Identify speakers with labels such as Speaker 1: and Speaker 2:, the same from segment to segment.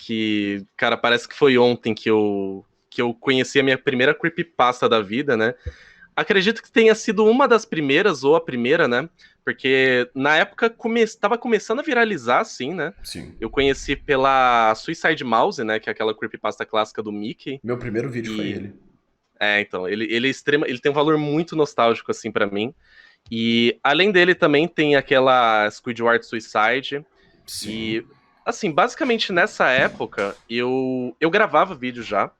Speaker 1: que, cara, parece que foi ontem que eu conheci a minha primeira creepypasta da vida, né? Acredito que tenha sido uma das primeiras, ou a primeira, né? Porque na época estava começando a viralizar, assim, né?
Speaker 2: Sim.
Speaker 1: Eu conheci pela Suicide Mouse, né? Que é aquela creepypasta clássica do Mickey.
Speaker 2: Meu primeiro vídeo foi
Speaker 1: E,
Speaker 2: ele.
Speaker 1: então, ele é ele tem um valor muito nostálgico, assim, pra mim. E além dele também tem aquela Squidward Suicide.
Speaker 2: Sim.
Speaker 1: E, assim, basicamente nessa época, eu gravava vídeo já,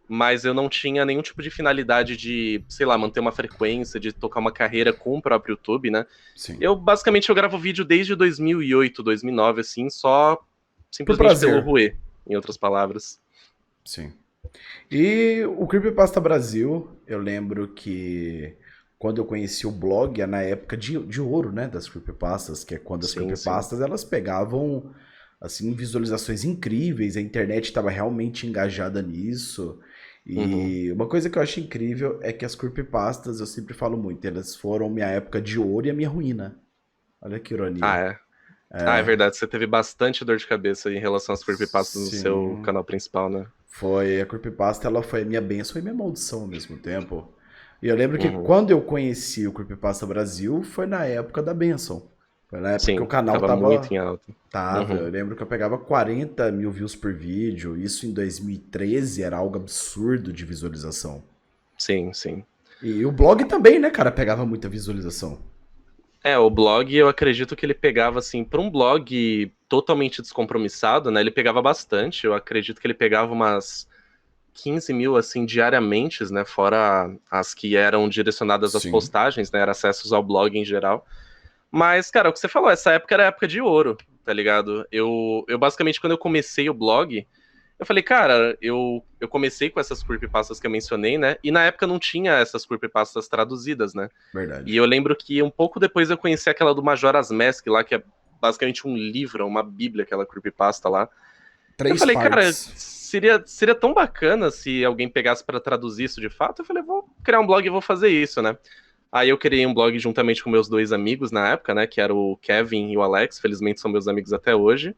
Speaker 1: mas eu não tinha nenhum tipo de finalidade de, sei lá, manter uma frequência, de tocar uma carreira com o próprio YouTube, né?
Speaker 2: Sim.
Speaker 1: Basicamente, eu gravo vídeo desde 2008, 2009, assim, só
Speaker 2: Por
Speaker 1: simplesmente pelo
Speaker 2: prazer.
Speaker 1: ruê, em outras palavras.
Speaker 2: Sim. E o Creepypasta Brasil, eu lembro que quando eu conheci o blog, é na época de ouro, né, das creepypastas, que é quando as
Speaker 1: Sim, sim.
Speaker 2: creepypastas elas pegavam assim visualizações incríveis, a internet estava realmente engajada nisso.
Speaker 1: Uhum.
Speaker 2: E uma coisa que eu acho incrível é que as creepypastas, eu sempre falo muito, elas foram minha época de ouro e a minha ruína. Olha que
Speaker 1: Ah,
Speaker 2: ironia.
Speaker 1: é. Ah, é verdade. Você teve bastante dor de cabeça em relação às creepypastas no seu
Speaker 2: Sim,
Speaker 1: canal principal, né?
Speaker 2: foi a creepypasta, ela foi minha bênção e minha maldição ao mesmo tempo. E eu lembro que
Speaker 1: Uhum.
Speaker 2: quando eu conheci o Creepypasta Brasil foi na época da bênção. Foi na época que o
Speaker 1: Sim,
Speaker 2: canal
Speaker 1: tava muito
Speaker 2: tava.
Speaker 1: em alta.
Speaker 2: Tava. Eu
Speaker 1: Uhum.
Speaker 2: lembro que eu pegava 40 mil views por vídeo. Isso em 2013 era algo absurdo de visualização.
Speaker 1: Sim, sim.
Speaker 2: E o blog também, né, cara, pegava muita visualização.
Speaker 1: É, o blog, eu acredito que ele pegava, assim, para um blog totalmente descompromissado, né? Ele pegava bastante. Eu acredito que ele pegava umas 15 mil, assim, diariamente, né? Fora as que eram direcionadas às
Speaker 2: Sim.
Speaker 1: postagens, né? Era acessos ao blog em geral. Mas, cara, o que você falou, essa época era a época de ouro, tá ligado? Eu basicamente, quando eu comecei o blog, eu falei, cara, eu comecei com essas creepypastas que eu mencionei, né? E na época não tinha essas creepypastas traduzidas, né? E
Speaker 2: Verdade.
Speaker 1: eu lembro que um pouco depois eu conheci aquela do Majora's Mask lá, que é basicamente um livro, uma bíblia, aquela creepypasta lá. Eu
Speaker 2: Três
Speaker 1: falei, cara,
Speaker 2: partes.
Speaker 1: seria tão bacana se alguém pegasse pra traduzir isso de fato. Eu falei, vou criar um blog e vou fazer isso, né? Aí eu criei um blog juntamente com meus dois amigos na época, né? Que era o Kevin e o Alex, felizmente são meus amigos até hoje.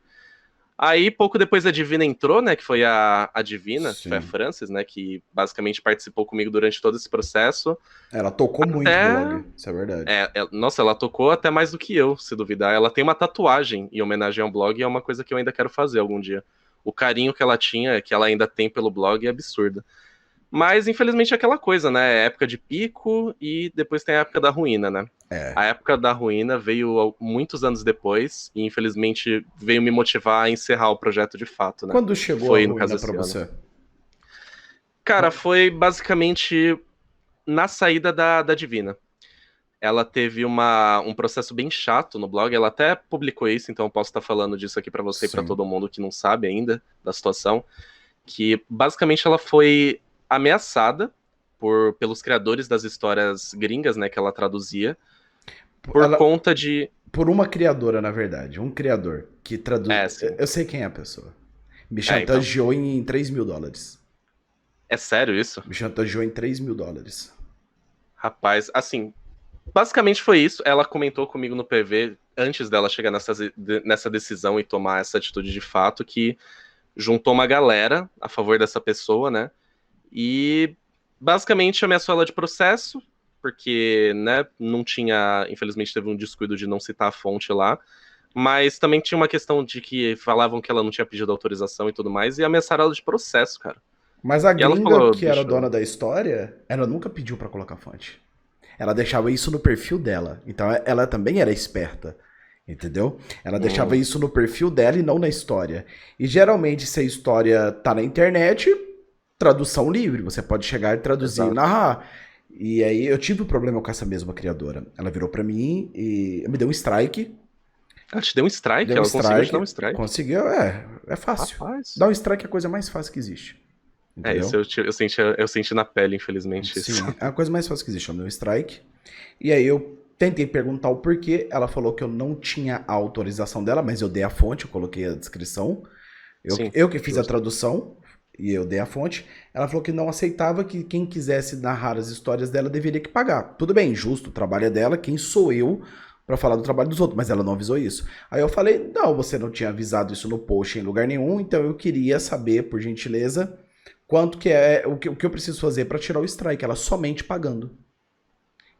Speaker 1: Aí, pouco depois a Divina entrou, né? Que foi a Divina, que foi a
Speaker 2: Sim.
Speaker 1: Francis, né? Que basicamente participou comigo durante todo esse processo.
Speaker 2: Ela tocou muito o
Speaker 1: Até.
Speaker 2: blog. Isso é verdade.
Speaker 1: Nossa, ela tocou até mais do que eu, se duvidar. Ela tem uma tatuagem em homenagem ao blog e é uma coisa que eu ainda quero fazer algum dia. O carinho que ela tinha, que ela ainda tem pelo blog, é absurdo. Mas, infelizmente, é aquela coisa, né? É época de pico e depois tem a época da ruína, né?
Speaker 2: É.
Speaker 1: A época da ruína veio muitos anos depois e, infelizmente, veio me motivar a encerrar o projeto de fato, né?
Speaker 2: Quando
Speaker 1: Que
Speaker 2: chegou a
Speaker 1: foi, no caso,
Speaker 2: ruína pra
Speaker 1: esse ano.
Speaker 2: você?
Speaker 1: Cara, foi basicamente na saída da Divina. Ela teve um processo bem chato no blog, ela até publicou isso, então eu posso estar falando disso aqui pra você e pra
Speaker 2: Sim.
Speaker 1: todo mundo que não sabe ainda da situação, que basicamente ela foi ameaçada pelos criadores das histórias gringas, né, que ela traduzia, por
Speaker 2: Ela,
Speaker 1: conta de.
Speaker 2: por uma criadora, na verdade. Um criador que traduz.
Speaker 1: Sim.
Speaker 2: Eu sei quem é a pessoa. Me
Speaker 1: Então.
Speaker 2: chantageou em $3.000.
Speaker 1: É sério isso?
Speaker 2: Me chantageou em $3.000.
Speaker 1: Rapaz, assim, basicamente foi isso. Ela comentou comigo no PV, antes dela chegar nessa decisão e tomar essa atitude de fato, que juntou uma galera a favor dessa pessoa, né? E basicamente ameaçou ela de processo, porque, né, não tinha, infelizmente teve um descuido de não citar a fonte lá, mas também tinha uma questão de que falavam que ela não tinha pedido autorização e tudo mais, e ameaçaram ela de processo, cara.
Speaker 2: Mas a
Speaker 1: E ela
Speaker 2: gringa
Speaker 1: falou,
Speaker 2: que era
Speaker 1: bicho,
Speaker 2: dona da história, ela nunca pediu pra colocar fonte. Ela deixava isso no perfil dela. Então ela também era esperta. Entendeu? Ela deixava
Speaker 1: hum,
Speaker 2: isso no perfil dela e não na história. E geralmente, se a história tá na internet, tradução livre. Você pode chegar e traduzir e
Speaker 1: exato.
Speaker 2: narrar. E aí eu tive um problema com essa mesma criadora. Ela virou pra mim e me deu um strike.
Speaker 1: Ela te deu um strike?
Speaker 2: Deu um
Speaker 1: Ela conseguiu te dar
Speaker 2: strike.
Speaker 1: um strike?
Speaker 2: Conseguiu, é fácil.
Speaker 1: Rapaz.
Speaker 2: Dar um strike é a coisa mais fácil que existe.
Speaker 1: É, isso
Speaker 2: Entendeu?
Speaker 1: eu senti na pele, infelizmente, isso.
Speaker 2: Sim, é a coisa mais fácil que existe. Ela me deu um strike. E aí eu tentei perguntar o porquê. Ela falou que eu não tinha a autorização dela, mas eu dei a fonte, eu coloquei a descrição. Eu,
Speaker 1: Sim,
Speaker 2: eu que fiz a
Speaker 1: justo.
Speaker 2: tradução e eu dei a fonte. Ela falou que não aceitava que quem quisesse narrar as histórias dela deveria que pagar. Tudo bem, justo, o trabalho é dela. Quem sou eu pra falar do trabalho dos outros, mas ela não avisou isso. Aí eu falei, não, você não tinha avisado isso no post em lugar nenhum, então eu queria saber, por gentileza, quanto que é, o que eu preciso fazer pra tirar o strike, ela somente pagando.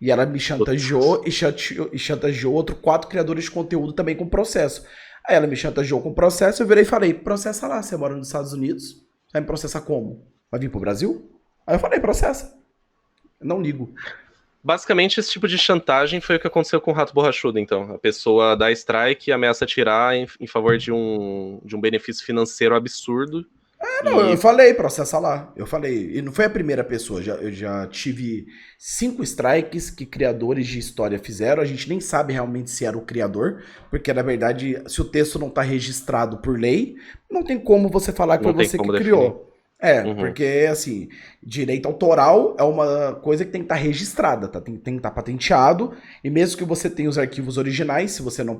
Speaker 2: E ela me chantageou e chantageou outros 4 criadores de conteúdo também com processo. Aí ela me chantageou com processo, eu virei e falei, processa lá, você mora nos Estados Unidos, vai me processar como? Vai vir pro Brasil? Aí eu falei, processa. Eu não ligo.
Speaker 1: Basicamente, esse tipo de chantagem foi o que aconteceu com o Rato Borrachudo, então. A pessoa dá strike e ameaça tirar em favor de um benefício financeiro absurdo.
Speaker 2: Não, eu
Speaker 1: E
Speaker 2: falei, processa lá. Eu falei, e não foi a primeira pessoa, eu já tive 5 strikes que criadores de história fizeram. A gente nem sabe realmente se era o criador, porque na verdade, se o texto não está registrado por lei, não tem como você falar que foi
Speaker 1: não tem
Speaker 2: você que
Speaker 1: como definir.
Speaker 2: criou. É,
Speaker 1: Uhum,
Speaker 2: porque assim, direito autoral é uma coisa que tem que estar registrada, tá? Tem que estar patenteado, e mesmo que você tenha os arquivos originais, se você não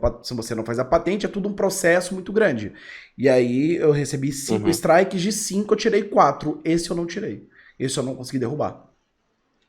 Speaker 2: faz a patente, é tudo um processo muito grande. E aí eu recebi 5
Speaker 1: uhum.
Speaker 2: strikes, de 5 eu tirei 4. Esse eu não tirei. Esse eu não consegui derrubar.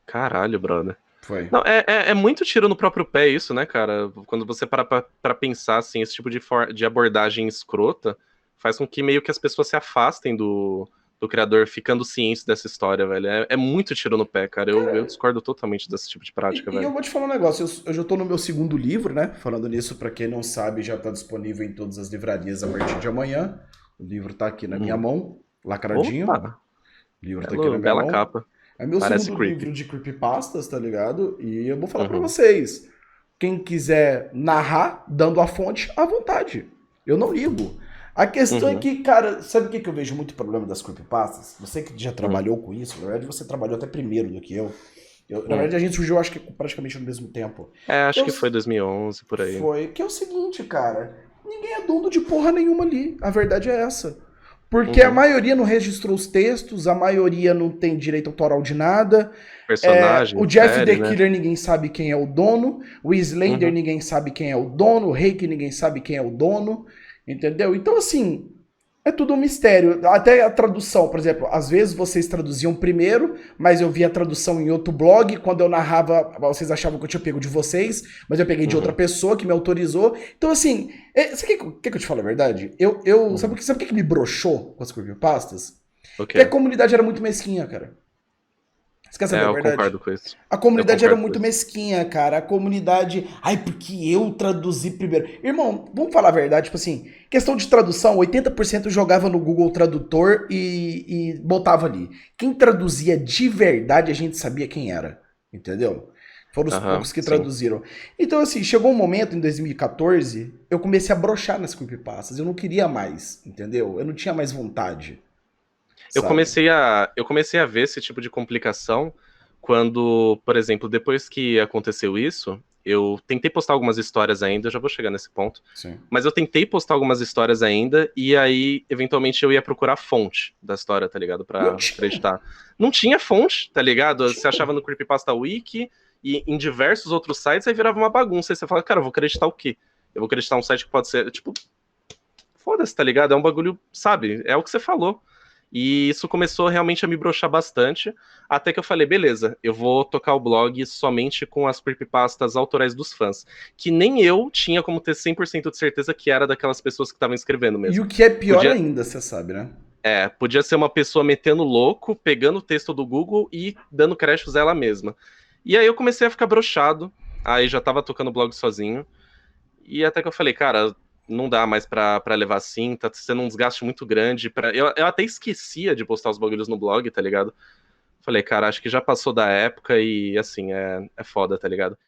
Speaker 1: Caralho, brother.
Speaker 2: Foi.
Speaker 1: Não, é muito tiro no próprio pé isso, né, cara? Quando você para pra pensar, assim, esse tipo de abordagem escrota faz com que meio que as pessoas se afastem do criador, ficando cientes dessa história, velho. É muito tiro no pé, cara. Eu discordo totalmente desse tipo de prática,
Speaker 2: E eu
Speaker 1: velho.
Speaker 2: vou te falar um negócio, eu já tô no meu segundo livro, né? Falando nisso, pra quem não sabe, já tá disponível em todas as livrarias a partir de amanhã. O livro tá aqui na minha
Speaker 1: Uhum.
Speaker 2: mão, lacradinho.
Speaker 1: Opa,
Speaker 2: O livro tá aqui na minha
Speaker 1: bela
Speaker 2: mão.
Speaker 1: capa.
Speaker 2: É meu
Speaker 1: Parece
Speaker 2: segundo
Speaker 1: creepy.
Speaker 2: livro de creepypastas, tá ligado? E eu vou falar pra
Speaker 1: Uhum,
Speaker 2: vocês. Quem quiser narrar, dando a fonte, à vontade. Eu não ligo. A questão é
Speaker 1: uhum,
Speaker 2: que, cara, sabe o que eu vejo muito problema das creepypastas? Você que já
Speaker 1: uhum,
Speaker 2: trabalhou com isso, na verdade você trabalhou até primeiro do que eu. Na
Speaker 1: uhum.
Speaker 2: verdade a gente surgiu, acho que praticamente no mesmo tempo.
Speaker 1: É,
Speaker 2: Que
Speaker 1: acho
Speaker 2: é
Speaker 1: que foi 2011, por aí.
Speaker 2: que é o seguinte, cara. Ninguém é dono de porra nenhuma ali. A verdade é essa. Porque a
Speaker 1: Uhum.
Speaker 2: maioria não registrou os textos, a maioria não tem direito autoral de nada. O
Speaker 1: Personagem,
Speaker 2: Jeff
Speaker 1: série,
Speaker 2: the
Speaker 1: né?
Speaker 2: Killer ninguém sabe quem é o dono. O Slender
Speaker 1: Uhum.
Speaker 2: ninguém sabe quem é o dono. O Reiki ninguém sabe quem é o dono. Entendeu? Então, assim, é tudo um mistério. Até a tradução, por exemplo, às vezes vocês traduziam primeiro, mas eu via a tradução em outro blog. Quando eu narrava, vocês achavam que eu tinha pego de vocês, mas eu peguei de outra
Speaker 1: Uhum.
Speaker 2: pessoa que me autorizou. Então, assim, você quer que eu te fale a verdade?
Speaker 1: Uhum.
Speaker 2: Sabe o que me broxou com as creepypastas? Que a
Speaker 1: Ok.
Speaker 2: comunidade era muito mesquinha, cara. Você quer saber
Speaker 1: É,
Speaker 2: a
Speaker 1: eu
Speaker 2: verdade?
Speaker 1: concordo com isso.
Speaker 2: A
Speaker 1: Eu
Speaker 2: comunidade era
Speaker 1: concordo com
Speaker 2: muito
Speaker 1: isso.
Speaker 2: mesquinha, cara. A comunidade. Ai, porque eu traduzi primeiro. Irmão, vamos falar a verdade. Tipo assim, questão de tradução: 80% jogava no Google Tradutor e botava ali. Quem traduzia de verdade, a gente sabia quem era. Entendeu? Foram os
Speaker 1: Aham,
Speaker 2: poucos que
Speaker 1: sim.
Speaker 2: traduziram. Então, assim, chegou um momento em 2014, eu comecei a brochar nas creepypastas. Eu não queria mais, entendeu? Eu não tinha mais vontade, sabe?
Speaker 1: Eu comecei a ver esse tipo de complicação quando, por exemplo, depois que aconteceu isso, eu tentei postar algumas histórias ainda, eu já vou chegar nesse ponto,
Speaker 2: Sim.
Speaker 1: mas eu tentei postar algumas histórias ainda, e aí, eventualmente, eu ia procurar a fonte da história, tá ligado?
Speaker 2: Não
Speaker 1: Pra
Speaker 2: tinha.
Speaker 1: acreditar. Não tinha fonte, tá
Speaker 2: Não
Speaker 1: ligado? Você
Speaker 2: tinha.
Speaker 1: achava no Creepypasta Wiki e em diversos outros sites, aí virava uma bagunça. Aí você fala, cara, eu vou acreditar o quê? Eu vou acreditar um site que pode ser, tipo, foda-se, tá ligado? É um bagulho, sabe? É o que você falou. E isso começou realmente a me broxar bastante, até que eu falei, beleza, eu vou tocar o blog somente com as creepypastas autorais dos fãs, que nem eu tinha como ter 100% de certeza que era daquelas pessoas que estavam escrevendo
Speaker 2: E
Speaker 1: mesmo.
Speaker 2: o que é pior
Speaker 1: Podia,
Speaker 2: ainda, você sabe, né?
Speaker 1: podia ser uma pessoa metendo louco, pegando o texto do Google e dando créditos a ela mesma. E aí eu comecei a ficar broxado, aí já tava tocando o blog sozinho, e até que eu falei, cara, não dá mais pra levar assim, tá sendo um desgaste muito grande. Eu até esquecia de postar os bagulhos no blog, tá ligado? Falei, cara, acho que já passou da época e, assim, é foda, tá ligado?